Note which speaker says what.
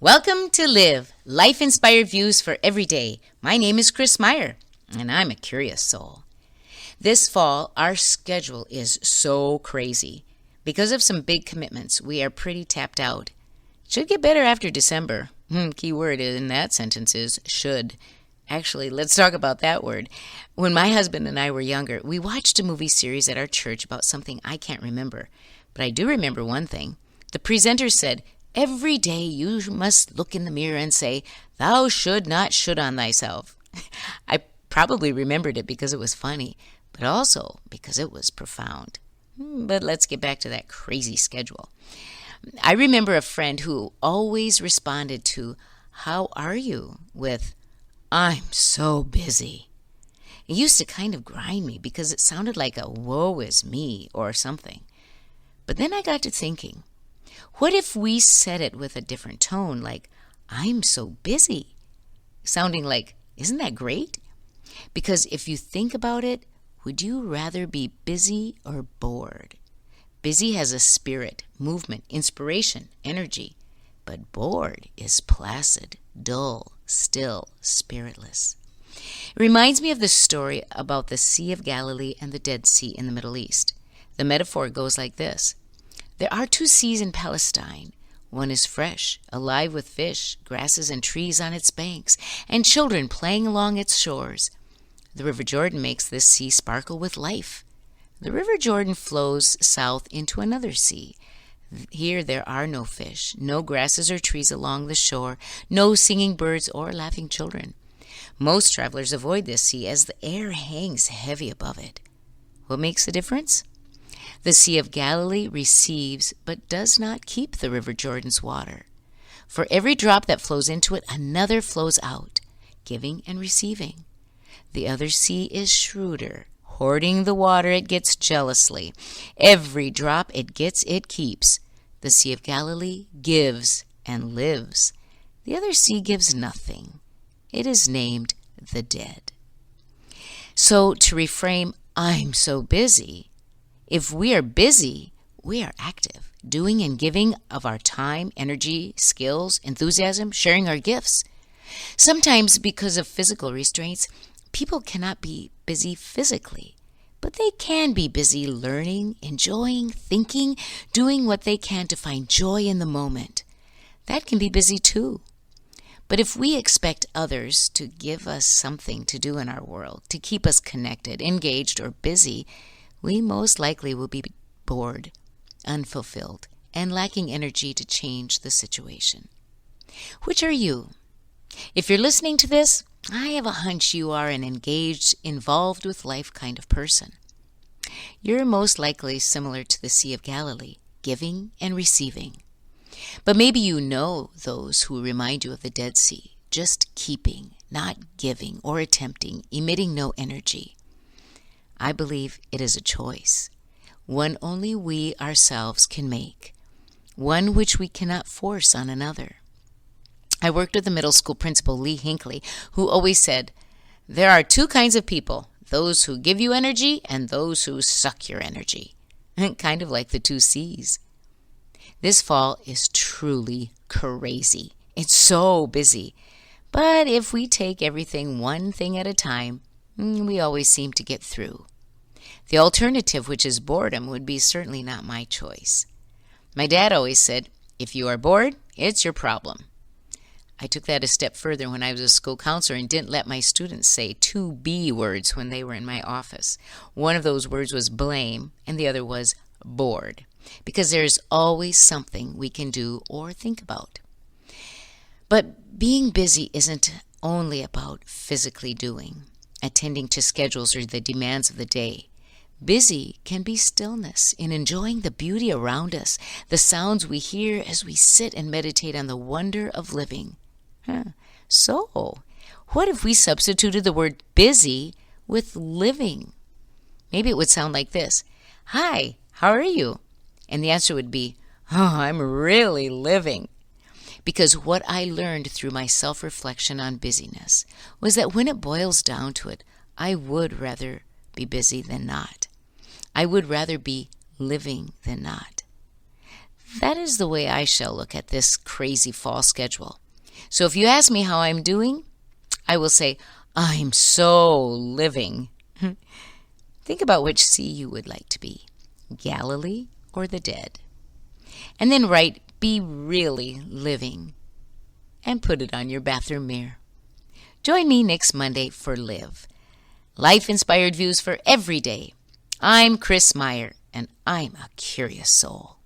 Speaker 1: Welcome to Live, life-inspired views for every day. My name is Chris Meyer, and I'm a curious soul. This fall, our schedule is so crazy. Because of some big commitments, we are pretty tapped out. Should get better after December. Key word in that sentence is should. Actually, let's talk about that word. When my husband and I were younger, we watched a movie series at our church about something I can't remember. But I do remember one thing. The presenter said, "Every day you must look in the mirror and say, 'Thou should not should on thyself.'" I probably remembered it because it was funny, but also because it was profound. But let's get back to that crazy schedule. I remember a friend who always responded to, "How are you?" with, "I'm so busy." It used to kind of grind me because it sounded like a "woe is me" or something. But then I got to thinking, what if we said it with a different tone, like, "I'm so busy," sounding like, "Isn't that great?" Because if you think about it, would you rather be busy or bored? Busy has a spirit, movement, inspiration, energy, but bored is placid, dull, still, spiritless. It reminds me of the story about the Sea of Galilee and the Dead Sea in the Middle East. The metaphor goes like this. There are two seas in Palestine. One is fresh, alive with fish, grasses and trees on its banks, and children playing along its shores. The River Jordan makes this sea sparkle with life. The River Jordan flows south into another sea. Here there are no fish, no grasses or trees along the shore, no singing birds or laughing children. Most travelers avoid this sea as the air hangs heavy above it. What makes the difference? The Sea of Galilee receives but does not keep the River Jordan's water. For every drop that flows into it, another flows out, giving and receiving. The other sea is shrewder, hoarding the water it gets jealously. Every drop it gets, it keeps. The Sea of Galilee gives and lives. The other sea gives nothing. It is named the dead. So to reframe, "I'm so busy," if we are busy, we are active, doing and giving of our time, energy, skills, enthusiasm, sharing our gifts. Sometimes because of physical restraints, people cannot be busy physically, but they can be busy learning, enjoying, thinking, doing what they can to find joy in the moment. That can be busy too. But if we expect others to give us something to do in our world, to keep us connected, engaged, or busy, we most likely will be bored, unfulfilled, and lacking energy to change the situation. Which are you? If you're listening to this, I have a hunch you are an engaged, involved with life kind of person. You're most likely similar to the Sea of Galilee, giving and receiving. But maybe you know those who remind you of the Dead Sea, just keeping, not giving or attempting, emitting no energy. I believe it is a choice, one only we ourselves can make, one which we cannot force on another. I worked with a middle school principal, Lee Hinckley, who always said, "There are two kinds of people, those who give you energy and those who suck your energy." Kind of like the two seas. This fall is truly crazy. It's so busy. But if we take everything one thing at a time, we always seem to get through. The alternative, which is boredom, would be certainly not my choice. My dad always said, "If you are bored, it's your problem." I took that a step further when I was a school counselor and didn't let my students say two B words when they were in my office. One of those words was blame, and the other was bored, because there's always something we can do or think about. But being busy isn't only about physically doing, attending to schedules or the demands of the day. Busy can be stillness in enjoying the beauty around us, the sounds we hear as we sit and meditate on the wonder of living. So, what if we substituted the word busy with living? Maybe it would sound like this. "Hi, how are you?" And the answer would be, "I'm really living." Because what I learned through my self-reflection on busyness was that when it boils down to it, I would rather be busy than not. I would rather be living than not. That is the way I shall look at this crazy fall schedule. So if you ask me how I'm doing, I will say, I'm so living. Think about which sea you would like to be, Galilee or the dead. And then write, be really living, and put it on your bathroom mirror. Join me next Monday for Live, life-inspired views for every day. I'm Chris Meyer, and I'm a curious soul.